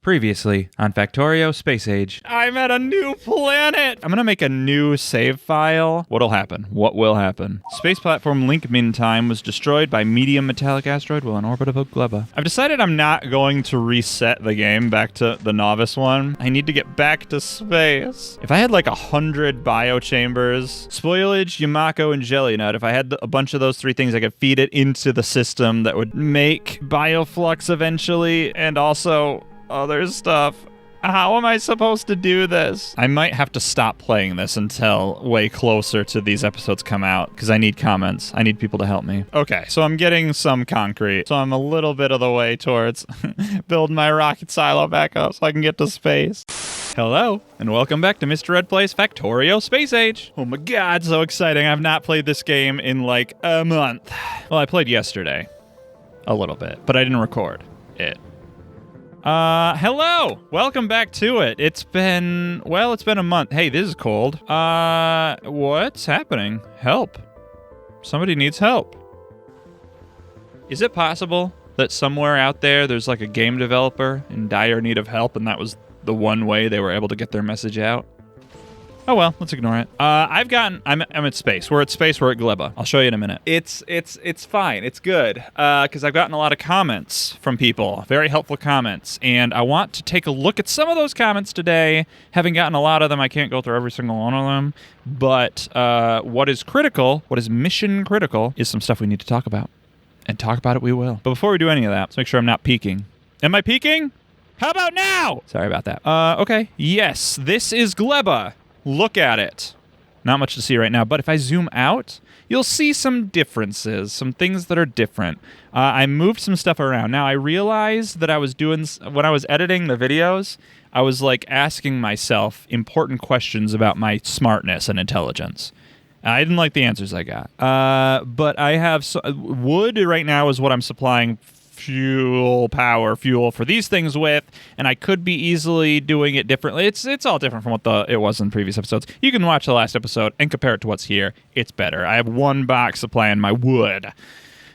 Previously on Factorio Space Age. I'm at a new planet! I'm gonna make a new save file. What'll happen? What will happen? Space platform Link Time was destroyed by medium metallic asteroid while in orbit of Gleba. I've decided I'm not going to reset the game back to the novice one. I need to get back to space. If I had like 100 biochambers, spoilage, Yamako, and jelly nut, if I had a bunch of those three things, I could feed it into the system that would make bioflux eventually, and also other stuff. How am I supposed to do this? I might have to stop playing this until way closer to these episodes come out, because I need comments. I need people to help me. Okay, so I'm getting some concrete. So I'm a little bit of the way towards building my rocket silo back up so I can get to space. Hello, and welcome back to Mr. Red Plays Factorio Space Age. Oh my god, so exciting. I've not played this game in like a month. Well, I played yesterday. A little bit, but I didn't record it. Hello! Welcome back to it. It's been a month. Hey, this is cold. What's happening? Help. Somebody needs help. Is it possible that somewhere out there there's like a game developer in dire need of help and that was the one way they were able to get their message out? Oh well, let's ignore it. I'm at space. We're at space, we're at Gleba. I'll show you in a minute. It's fine, it's good. Because I've gotten a lot of comments from people, very helpful comments, and I want to take a look at some of those comments today. Having gotten a lot of them, I can't go through every single one of them, but what is critical, what is mission critical, is some stuff we need to talk about. And talk about it we will. But before we do any of that, let's make sure I'm not peeking. Am I peeking? How about now? Sorry about that. Okay, yes, this is Gleba. Look at it. Not much to see right now, but if I zoom out, you'll see some differences, some things that are different. I moved some stuff around. Now, I realized that I was doing, when I was editing the videos, I was like asking myself important questions about my smartness and intelligence. I didn't like the answers I got. But I have, wood right now is what I'm supplying fuel for these things with, and I could be easily doing it differently. It's all different from what it was in previous episodes. You can watch the last episode and compare it to what's here. It's better. I have one box supplying my wood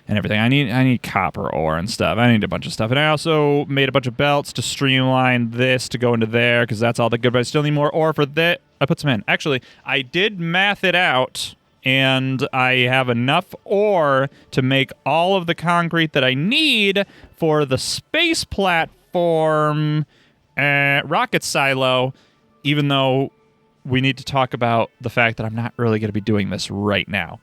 and everything. I need copper ore and stuff. I need a bunch of stuff. And I also made a bunch of belts to streamline this to go into there, because that's all the good, but I still need more ore for that. I put some in. Actually, I did math it out, and I have enough ore to make all of the concrete that I need for the space platform rocket silo, even though we need to talk about the fact that I'm not really going to be doing this right now.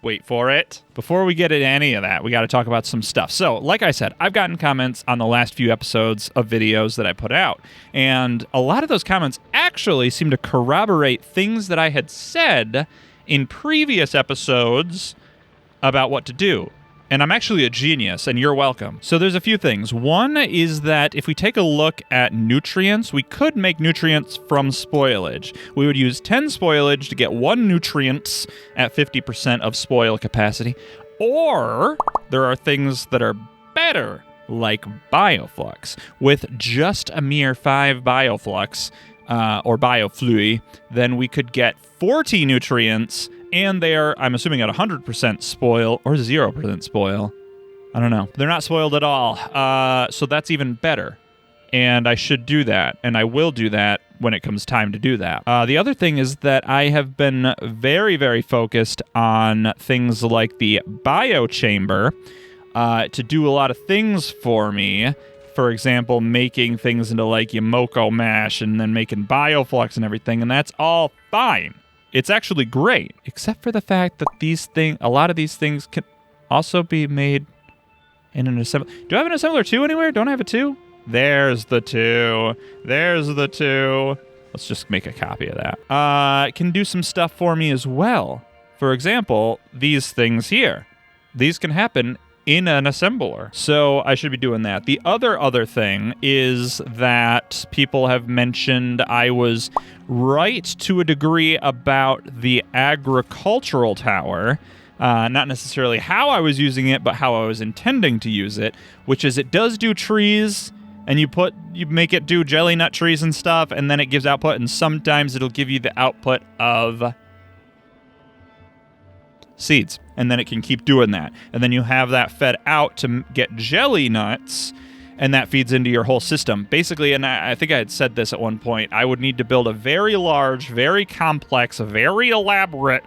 Wait for it. Before we get into any of that, we got to talk about some stuff. So, like I said, I've gotten comments on the last few episodes of videos that I put out, and a lot of those comments actually seem to corroborate things that I had said in previous episodes about what to do. And I'm actually a genius, and you're welcome. So there's a few things. One is that if we take a look at nutrients, we could make nutrients from spoilage. We would use 10 spoilage to get 1 nutrients at 50% of spoil capacity. Or there are things that are better, like bioflux. With just a mere 5 bioflux, or bioflui, then we could get 40 nutrients, and they are, I'm assuming, at 100% spoil, or 0% spoil. I don't know. They're not spoiled at all, so that's even better. And I should do that, and I will do that when it comes time to do that. The other thing is that I have been very, very focused on things like the biochamber to do a lot of things for me. For example, making things into like Yamako mash and then making bioflux and everything, and that's all fine. It's actually great, except for the fact that a lot of these things can also be made in an assembler. Do I have an assembler 2 anywhere? Don't I have a 2? There's the 2. There's the 2. Let's just make a copy of that. It can do some stuff for me as well. For example, these things here. These can happen in an assembler. So I should be doing that. The other thing is that people have mentioned I was right to a degree about the agricultural tower. Not necessarily how I was using it, but how I was intending to use it, which is it does do trees, and you make it do jelly nut trees and stuff, and then it gives output, and sometimes it'll give you the output of seeds, and then it can keep doing that. And then you have that fed out to get jelly nuts, and that feeds into your whole system. Basically, and I think I had said this at one point, I would need to build a very large, very complex, very elaborate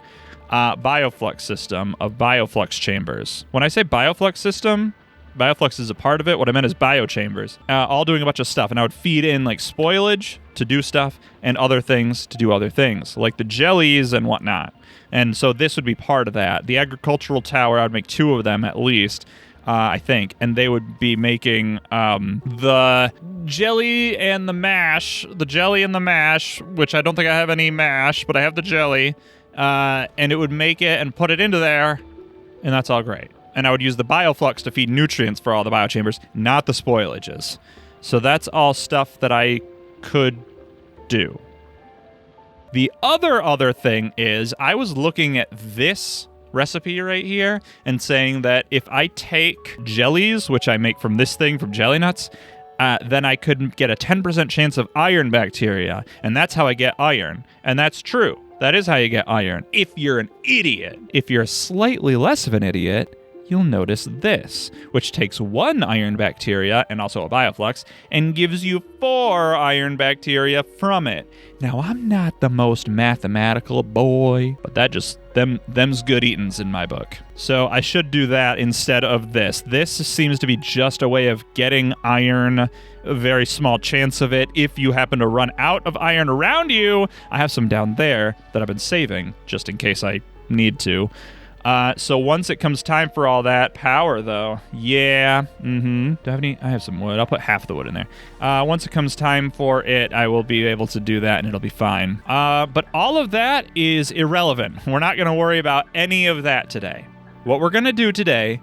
bioflux system of bioflux chambers. When I say bioflux system, bioflux is a part of it. What I meant is biochambers, all doing a bunch of stuff. And I would feed in like spoilage to do stuff and other things to do other things, like the jellies and whatnot. And so this would be part of that. The agricultural tower, I would make 2 of them at least, I think. And they would be making the jelly and the mash, which I don't think I have any mash, but I have the jelly. And it would make it and put it into there, and that's all great. And I would use the bioflux to feed nutrients for all the biochambers, not the spoilages. So that's all stuff that I could do. The other thing is I was looking at this recipe right here and saying that if I take jellies, which I make from this thing, from jelly nuts, then I could get a 10% chance of iron bacteria, and that's how I get iron. And that's true. That is how you get iron. If you're an idiot. If you're slightly less of an idiot, you'll notice this, which takes 1 iron bacteria and also a bioflux and gives you 4 iron bacteria from it. Now, I'm not the most mathematical boy, but that just, them's good eatins in my book. So I should do that instead of this. This seems to be just a way of getting iron, a very small chance of it. If you happen to run out of iron around you, I have some down there that I've been saving just in case I need to. So once it comes time for all that power, though, yeah, do I have any? I have some wood. I'll put half the wood in there. Once it comes time for it, I will be able to do that, and it'll be fine. But all of that is irrelevant. We're not going to worry about any of that today. What we're going to do today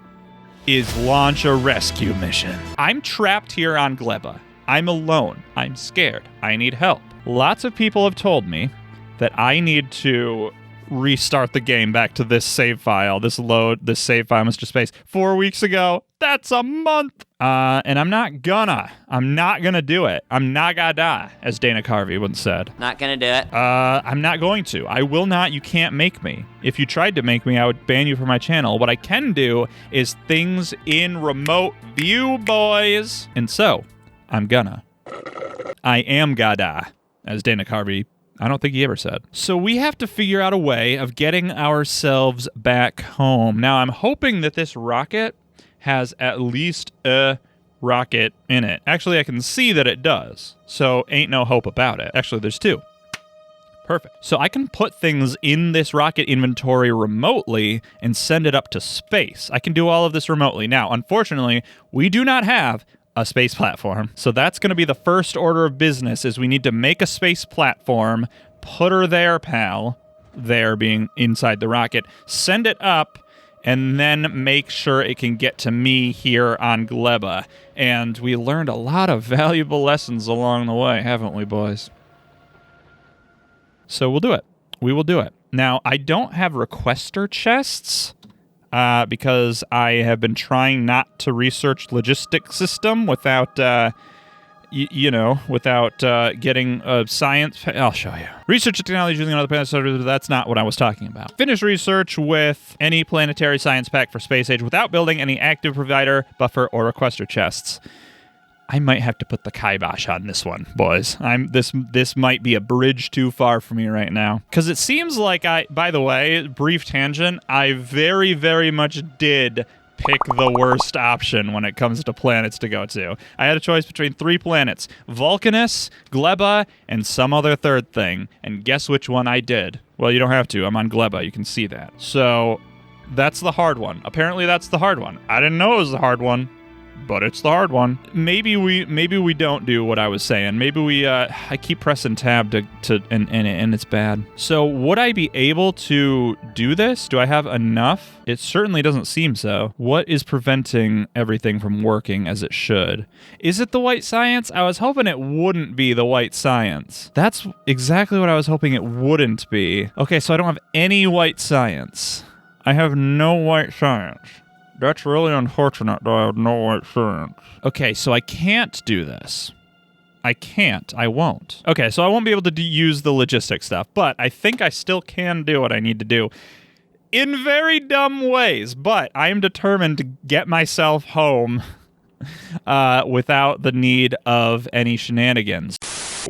is launch a rescue mission. I'm trapped here on Gleba. I'm alone. I'm scared. I need help. Lots of people have told me that I need to restart the game back to this save file, this save file, Mr. Space. 4 weeks ago, that's a month. And I'm not gonna do it. I'm not gonna die, as Dana Carvey once said. Not gonna do it. I'm not going to. I will not. You can't make me. If you tried to make me, I would ban you from my channel. What I can do is things in remote view, boys. And so, I am gonna, as Dana Carvey, I don't think he ever said. So we have to figure out a way of getting ourselves back home. Now, I'm hoping that this rocket has at least a rocket in it. Actually, I can see that it does. So ain't no hope about it. Actually, there's 2. Perfect. So I can put things in this rocket inventory remotely and send it up to space. I can do all of this remotely. Now, unfortunately, we do not have a space platform. So that's going to be the first order of business, is we need to make a space platform, put her there, pal, there being inside the rocket, send it up, and then make sure it can get to me here on Gleba. And we learned a lot of valuable lessons along the way, haven't we, boys? So we'll do it. We will do it. Now, I don't have requester chests, because I have been trying not to research logistics system without, without getting science. I'll show you. Research technology using other planets. That's not what I was talking about. Finish research with any planetary science pack for space age without building any active provider, buffer, or requester chests. I might have to put the kibosh on this one, boys. This might be a bridge too far for me right now. Because it seems like by the way, brief tangent, I very, very much did pick the worst option when it comes to planets to go to. I had a choice between 3 planets, Vulcanus, Gleba, and some other third thing. And guess which one I did? Well, you don't have to. I'm on Gleba. You can see that. So that's the hard one. Apparently that's the hard one. I didn't know it was the hard one, but it's the hard one. Maybe we don't do what I was saying. Maybe we I keep pressing tab and it's bad. So would I be able to do this? Do I have enough? It certainly doesn't seem so. What is preventing everything from working as it should? Is it the white science? I was hoping it wouldn't be the white science. That's exactly what I was hoping it wouldn't be. Okay, so I don't have any white science. I have no white science. That's really unfortunate that I have no white science. Okay, so I can't do this. I can't. I won't. Okay, so I won't be able to use the logistics stuff, but I think I still can do what I need to do in very dumb ways, but I am determined to get myself home without the need of any shenanigans.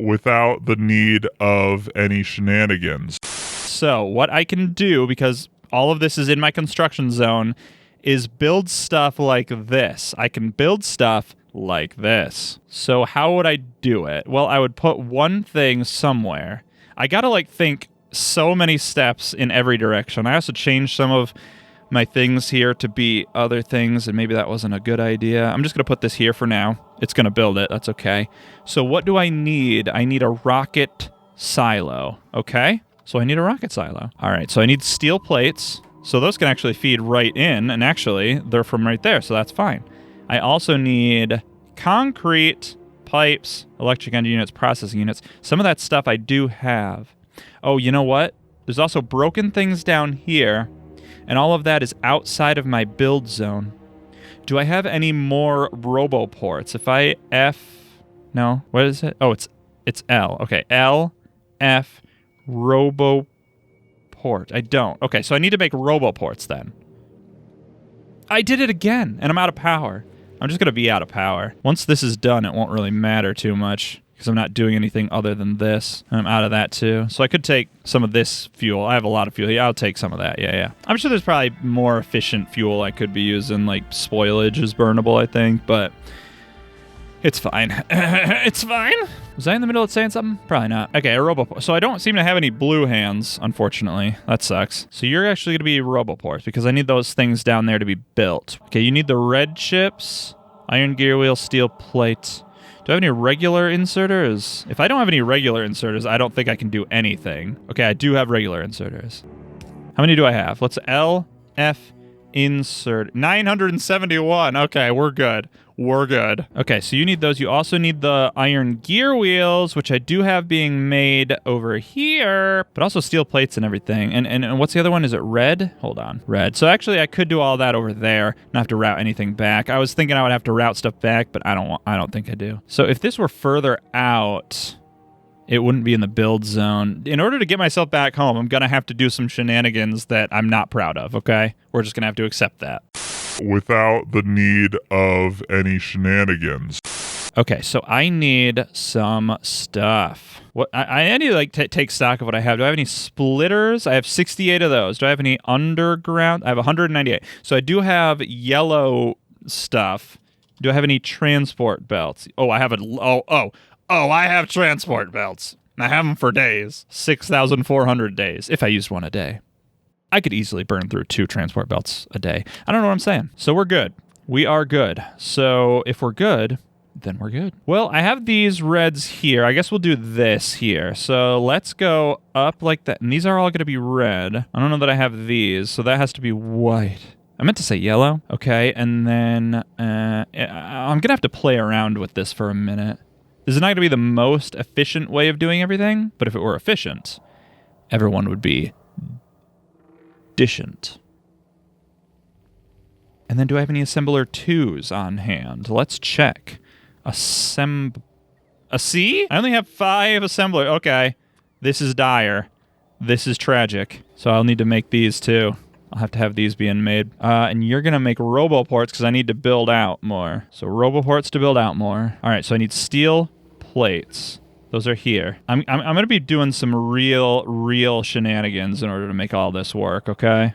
Without the need of any shenanigans. So what I can do, because all of this is in my construction zone, is build stuff like this. I can build stuff like this. So how would I do it? Well, I would put one thing somewhere. I gotta like think so many steps in every direction. I also changed some of my things here to be other things, and maybe that wasn't a good idea. I'm just gonna put this here for now. It's gonna build it, that's okay. So what do I need? I need a rocket silo, okay? So I need a rocket silo. All right, so I need steel plates. So those can actually feed right in, and actually they're from right there, so that's fine. I also need concrete, pipes, electric engine units, processing units. Some of that stuff I do have. Oh, you know what? There's also broken things down here, and all of that is outside of my build zone. Do I have any more roboports? If I no, what is it? Oh, it's L. Okay, L, F, roboport. I don't. Okay, so I need to make roboports then. I did it again, and I'm out of power. I'm just going to be out of power. Once this is done, it won't really matter too much because I'm not doing anything other than this. I'm out of that too. So I could take some of this fuel. I have a lot of fuel. Yeah, I'll take some of that. Yeah. I'm sure there's probably more efficient fuel I could be using, like spoilage is burnable, I think, but it's fine. It's fine. Was I in the middle of saying something? Probably not. Okay, a roboport. So I don't seem to have any blue hands, unfortunately. That sucks. So you're actually going to be roboports because I need those things down there to be built. Okay, you need the red chips, iron gear wheel, steel plate. Do I have any regular inserters? If I don't have any regular inserters, I don't think I can do anything. Okay, I do have regular inserters. How many do I have? Let's L, F, insert. 971. Okay, we're good. We're good. Okay, so you need those. You also need the iron gear wheels, which I do have being made over here, but also steel plates and everything. And what's the other one? Is it red? Hold on. Red. So actually, I could do all that over there, not have to route anything back. I was thinking I would have to route stuff back, but I don't think I do. So if this were further out, it wouldn't be in the build zone. In order to get myself back home, I'm going to have to do some shenanigans that I'm not proud of, okay? We're just going to have to accept that. Without the need of any shenanigans. Okay, so I need some stuff. What I need to like take stock of what I have. Do I have any splitters? I have 68 of those. Do I have any underground? I have 198. So I do have yellow stuff. Do I have any transport belts? Oh, I have I have transport belts. I have them for days. 6,400 days if I used one a day. I could easily burn through 2 transport belts a day. I don't know what I'm saying. So we're good. We are good. So if we're good, then we're good. Well, I have these reds here. I guess we'll do this here. So let's go up like that. And these are all going to be red. I don't know that I have these, so that has to be white. I meant to say yellow. Okay, and then I'm going to have to play around with this for a minute. This is not going to be the most efficient way of doing everything, but if it were efficient, everyone would be efficient. And then do I have any assembler 2s on hand? Let's check. A C? I only have 5 assembler. Okay. This is dire. This is tragic. So I'll need to make these too. I'll have to have these being made. And you're going to make roboports because I need to build out more. So roboports to build out more. All right, so I need steel plates. Those are here. I'm going to be doing some real shenanigans in order to make all this work, okay?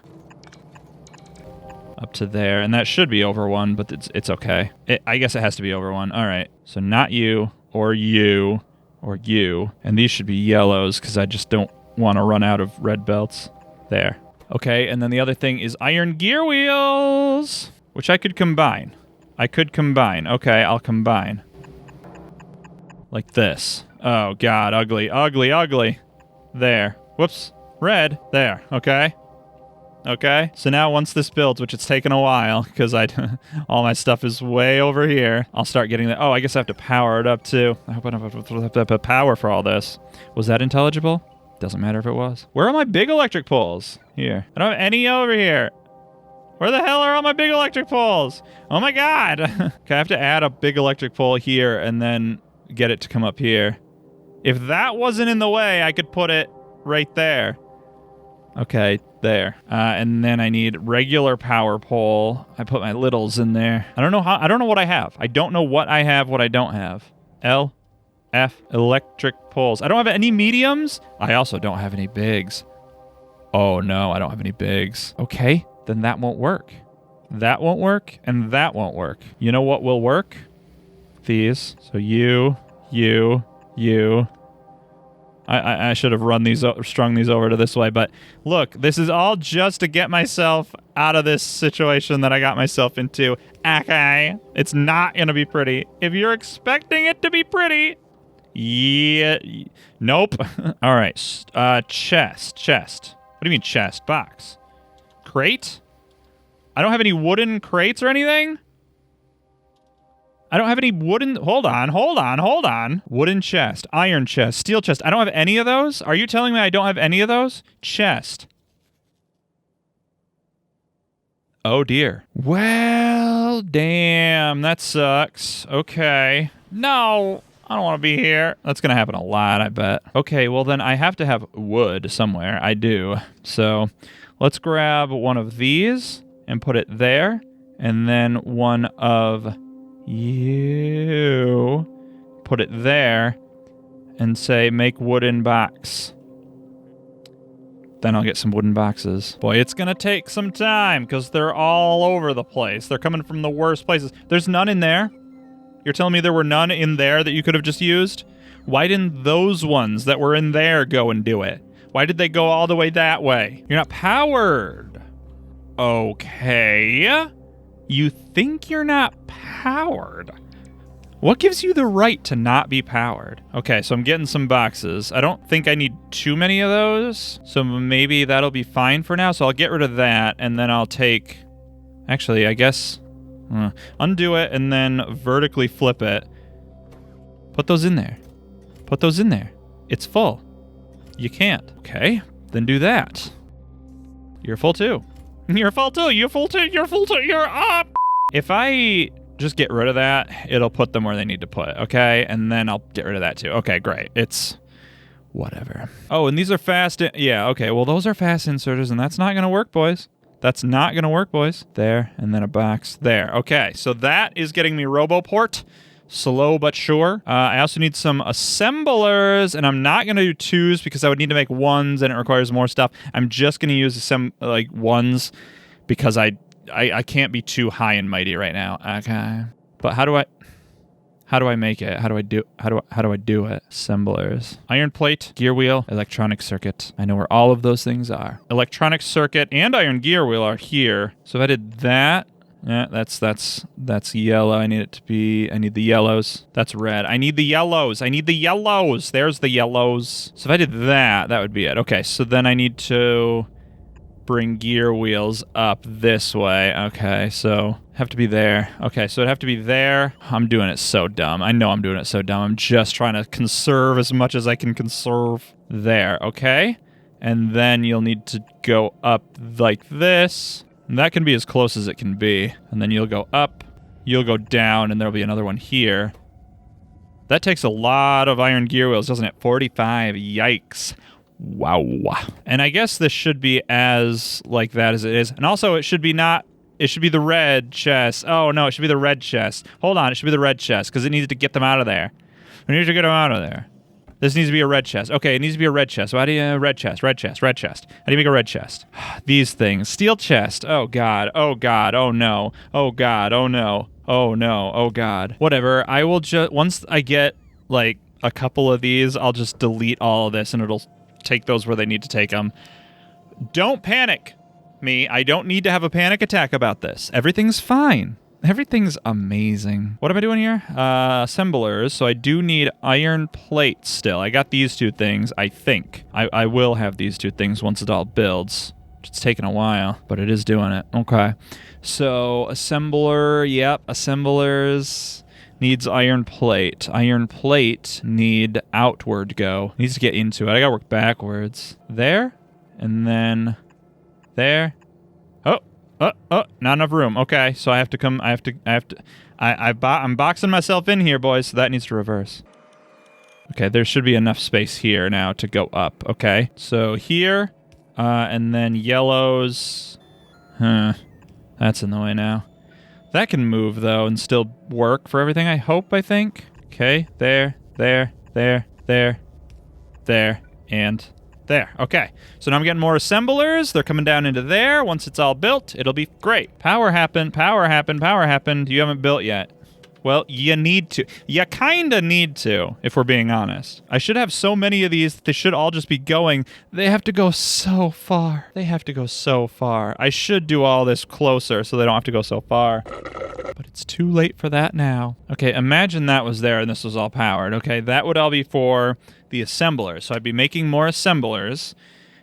Up to there. And that should be over 1, but it's okay. I guess it has to be over 1. All right. So not you, or you, or you. And these should be yellows because I just don't want to run out of red belts. There. Okay, and then the other thing is iron gear wheels, which I could combine. Okay, I'll combine. Like this. Oh, God, ugly. There. Whoops. Red. There. Okay. So now once this builds, which it's taken a while, because all my stuff is way over here, I'll start getting that. Oh, I guess I have to power it up, too. I hope I don't have to have power for all this. Was that intelligible? Doesn't matter if it was. Where are my big electric poles? Here. I don't have any over here. Where the hell are all my big electric poles? Oh my God. Okay, I have to add a big electric pole here and then get it to come up here. If that wasn't in the way, I could put it right there. Okay, there. And then I need regular power pole. I put my littles in there. I don't know what I have. I don't know what I have, what I don't have. L, F, electric poles. I don't have any mediums. I also don't have any bigs. Oh no, I don't have any bigs. Okay, then that won't work. That won't work, and that won't work. You know what will work? These. So you. I should have strung these over to this way, but look, this is all just to get myself out of this situation that I got myself into. Okay, it's not gonna be pretty. If you're expecting it to be pretty, yeah, nope. All right, chest. What do you mean chest? Box. Crate? I don't have any wooden crates or anything? I don't have any wooden... Hold on. Wooden chest, iron chest, steel chest. I don't have any of those? Are you telling me I don't have any of those? Chest. Oh, dear. Well, damn. That sucks. Okay. No, I don't want to be here. That's going to happen a lot, I bet. Okay, well, then I have to have wood somewhere. I do. So let's grab one of these and put it there. And then one of... you put it there and say make wooden box. Then I'll get some wooden boxes. Boy, it's gonna take some time because they're all over the place. They're coming from the worst places. There's none in there. You're telling me there were none in there that you could have just used? Why didn't those ones that were in there go and do it? Why did they go all the way that way? You're not powered. Okay. You think you're not powered? What gives you the right to not be powered? Okay, so I'm getting some boxes. I don't think I need too many of those, so maybe that'll be fine for now. So I'll get rid of that, and then I'll take... Actually, I guess... undo it, and then vertically flip it. Put those in there. Put those in there. It's full. You can't. Okay, then do that. You're full too. You're full too. You're full too. You're full too. You're up. If I just get rid of that, it'll put them where they need to put. Okay, and then I'll get rid of that too. Okay, great. It's whatever. Oh, and these are fast. Yeah. Okay. Well, those are fast inserters, and that's not gonna work, boys. That's not gonna work, boys. There, and then a box there. Okay, so that is getting me RoboPort. Slow but sure. I also need some assemblers, and I'm not going to do twos because I would need to make ones, and it requires more stuff. I'm just going to use ones because I can't be too high and mighty right now. Okay, but how do I make it? How do I do it? Assemblers, iron plate, gear wheel, electronic circuit. I know where all of those things are. Electronic circuit and iron gear wheel are here. So if I did that. Yeah, that's yellow. I need the yellows. That's red. I need the yellows. There's the yellows. So if I did that, that would be it. Okay, so then I need to bring gear wheels up this way. Okay, so have to be there. Okay, so it'd have to be there. I'm doing it so dumb. I know I'm doing it so dumb. I'm just trying to conserve as much as I can conserve there. Okay, and then you'll need to go up like this. And that can be as close as it can be. And then you'll go up, you'll go down, and there'll be another one here. That takes a lot of iron gear wheels, doesn't it? 45. Yikes. Wow. And I guess this should be as like that as it is. And also it should be the red chest. Oh no, it should be the red chest. Hold on, it should be the red chest because it needs to get them out of there. We need to get them out of there. This needs to be a red chest. Okay, it needs to be a red chest. So how do you... red chest. How do you make a red chest? These things. Steel chest. Oh, God. Oh, no. Oh, God. Oh, no. Oh, no. Oh, God. Whatever. I will just... once I get, like, a couple of these, I'll just delete all of this, and it'll take those where they need to take them. Don't panic me. I don't need to have a panic attack about this. Everything's fine. Everything's amazing. What am I doing here? Assemblers. So I do need iron plates still. I got these two things, I think. I will have these two things once it all builds. It's taken a while, but it is doing it. Okay. So assembler, yep. Assemblers needs iron plate. Iron plate need outward go. Needs to get into it. I gotta work backwards. There, and then there. Not enough room. Okay, so I have to come. I'm boxing myself in here, boys. So that needs to reverse. Okay, there should be enough space here now to go up. Okay, so here, And then yellows. That's in the way now. That can move, though, and still work for everything, I hope, I think. Okay, there, and there. Okay, so now I'm getting more assemblers. They're coming down into there. Once it's all built, it'll be great. Power happened. You haven't built yet. Well, you need to. You kind of need to, if we're being honest. I should have so many of these that they should all just be going. They have to go so far. I should do all this closer so they don't have to go so far. But it's too late for that now. Okay, imagine that was there and this was all powered. Okay, that would all be for the assemblers. So I'd be making more assemblers.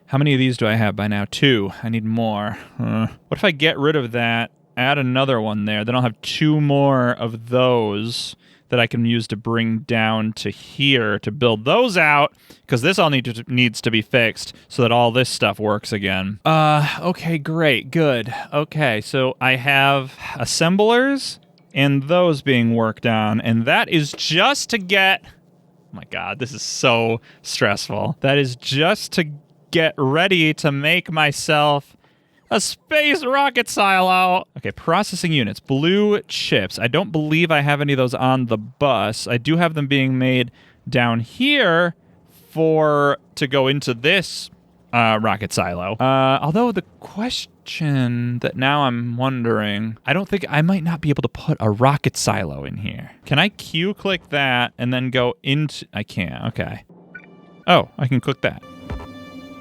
How many of these do I have by now? 2. I need more. What if I get rid of that? Add another one there. Then I'll have 2 more of those that I can use to bring down to here to build those out, because this all needs to be fixed so that all this stuff works again. Okay, great, good. Okay, so I have assemblers and those being worked on, and that is just to get... Oh my god, this is so stressful. That is just to get ready to make myself... a space rocket silo. Okay, processing units. Blue chips. I don't believe I have any of those on the bus. I do have them being made down here to go into this rocket silo. Although the question that now I'm wondering, I don't think I might not be able to put a rocket silo in here. Can I Q click that and then go into... I can't. Okay. Oh, I can click that.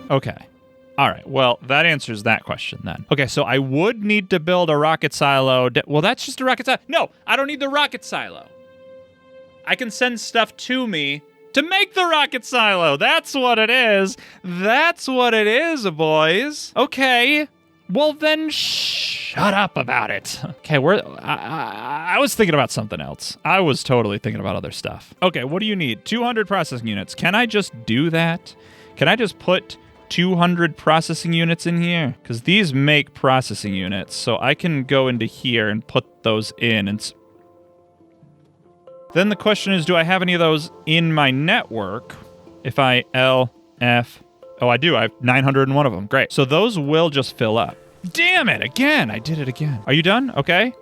Okay. All right, well, that answers that question then. Okay, so I would need to build a rocket silo. Well, that's just a rocket silo. No, I don't need the rocket silo. I can send stuff to me to make the rocket silo. That's what it is. That's what it is, boys. Okay, well then shut up about it. Okay, I was thinking about something else. I was totally thinking about other stuff. Okay, what do you need? 200 processing units. Can I just do that? Can I just put... 200 processing units in here? Because these make processing units, so I can go into here and put those in. And then the question is, do I have any of those in my network? If I LF... Oh, I do. I have 901 of them. Great. So those will just fill up. Damn it! Again! I did it again. Are you done? Okay.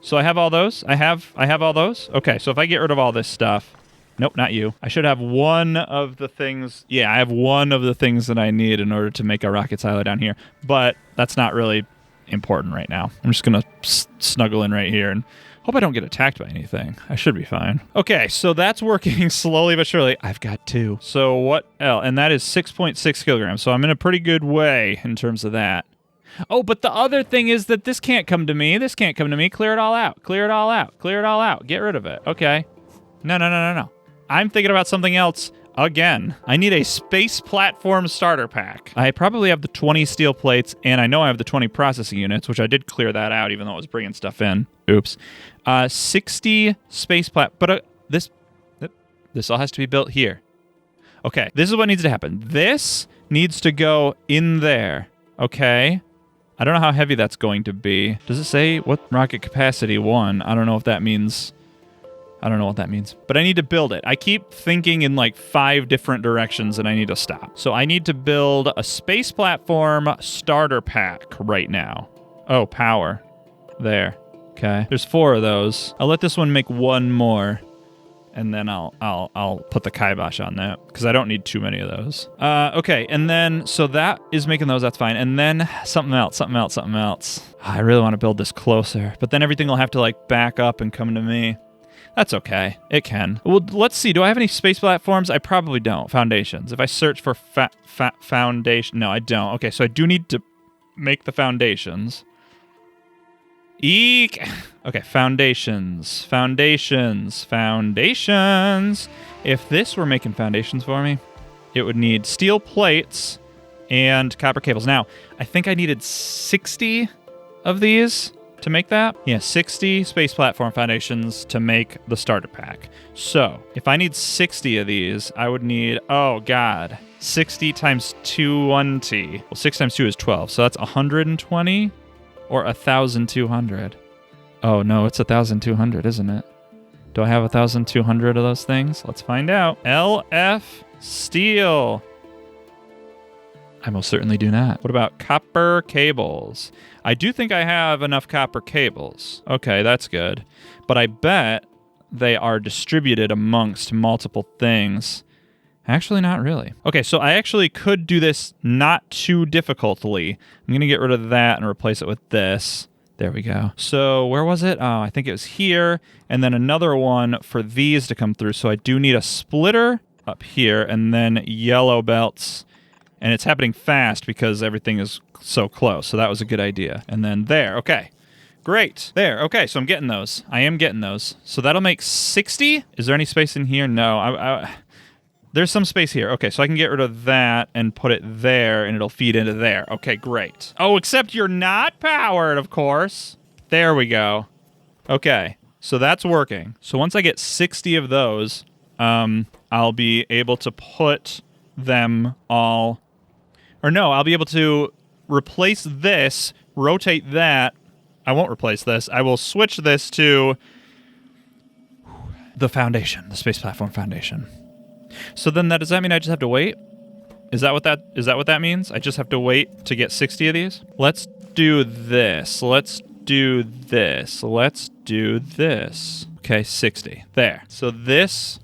So I have all those? I have all those? Okay, so if I get rid of all this stuff... Nope, not you. I should have one of the things... Yeah, I have one of the things that I need in order to make a rocket silo down here. But that's not really important right now. I'm just going to snuggle in right here and hope I don't get attacked by anything. I should be fine. Okay, so that's working slowly but surely. I've got 2. So what else? And that is 6.6 kilograms. So I'm in a pretty good way in terms of that. Oh, but the other thing is that this can't come to me. This can't come to me. Clear it all out. Clear it all out. Clear it all out. Get rid of it. Okay. No. I'm thinking about something else again. I need a space platform starter pack. I probably have the 20 steel plates, and I know I have the 20 processing units, which I did clear that out, even though I was bringing stuff in. Oops. 60 space but this all has to be built here. Okay, this is what needs to happen. This needs to go in there. Okay. I don't know how heavy that's going to be. Does it say what rocket capacity 1? I don't know if that means... I don't know what that means, but I need to build it. I keep thinking in like 5 different directions and I need to stop. So I need to build a space platform starter pack right now. Oh, power. There. Okay. There's 4 of those. I'll let this one make 1 more, and then I'll put the kibosh on that because I don't need too many of those. Okay, and then so that is making those. That's fine. And then something else. I really want to build this closer, but then everything will have to like back up and come to me. That's okay. It can. Well, let's see. Do I have any space platforms? I probably don't. Foundations. If I search for foundation... No, I don't. Okay, so I do need to make the foundations. Eek! Okay, foundations. If this were making foundations for me, it would need steel plates and copper cables. Now, I think I needed 60 of these... to make that? Yeah, 60 space platform foundations to make the starter pack. So, if I need 60 of these, I would need, oh god, 60 times 20. Well, 6 times 2 is 12, so that's 120 or 1,200. Oh no, it's 1,200, isn't it? Do I have 1,200 of those things? Let's find out. LF steel. I most certainly do not. What about copper cables? I do think I have enough copper cables. Okay, that's good. But I bet they are distributed amongst multiple things. Actually, not really. Okay, so I actually could do this not too difficultly. I'm going to get rid of that and replace it with this. There we go. So where was it? Oh, I think it was here. And then another one for these to come through. So I do need a splitter up here and then yellow belts. And it's happening fast because everything is so close. So that was a good idea. And then there. Okay. Great. There. Okay, so I'm getting those. I am getting those. So that'll make 60. Is there any space in here? No. There's some space here. Okay, so I can get rid of that and put it there, and it'll feed into there. Okay, great. Oh, except you're not powered, of course. There we go. Okay, so that's working. So once I get 60 of those, I'll be able to put them all... Or no, I'll be able to replace this, rotate that. I won't replace this. I will switch this to the foundation, the Space Platform Foundation. So then does that mean I just have to wait? Is that what that means? I just have to wait to get 60 of these? Let's do this. Let's do this. Let's do this. Okay, 60. There. So this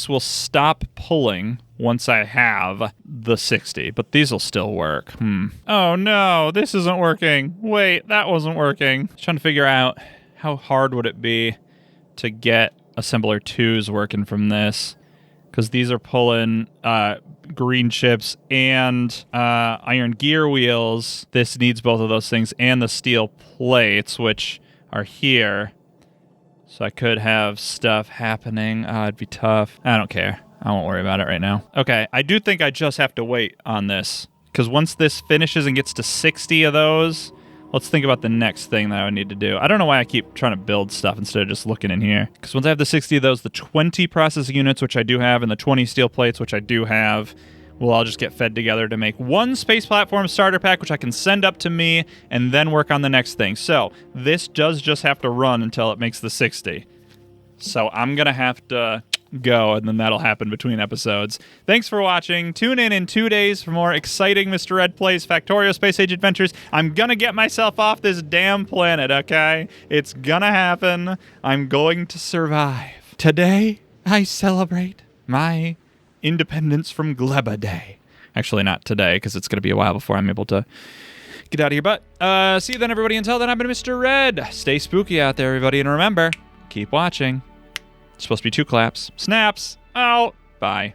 will stop pulling once I have the 60, but these will still work. Oh no, this isn't working. Wait, that wasn't working. Trying to figure out how hard would it be to get assembler 2s working from this, because these are pulling green chips and iron gear wheels. This needs both of those things and the steel plates, which are here. So I could have stuff happening. It'd be tough. I don't care. I won't worry about it right now. Okay, I do think I just have to wait on this, because once this finishes and gets to 60 of those, let's think about the next thing that I would need to do. I don't know why I keep trying to build stuff instead of just looking in here. Because once I have the 60 of those, the 20 processing units, which I do have, and the 20 steel plates, which I do have, will all just get fed together to make one space platform starter pack, which I can send up to me and then work on the next thing. So this does just have to run until it makes the 60. So I'm going to have to go, and then that'll happen between episodes. Thanks for watching. Tune in 2 days for more exciting Mr. Red Plays Factorio Space Age Adventures. I'm gonna get myself off this damn planet, okay? It's gonna happen. I'm going to survive. Today, I celebrate my independence from Gleba Day. Actually, not today, because it's gonna be a while before I'm able to get out of here. But see you then, everybody. Until then, I've been Mr. Red. Stay spooky out there, everybody, and remember, keep watching. It's supposed to be 2 claps. Snaps. Out. Bye.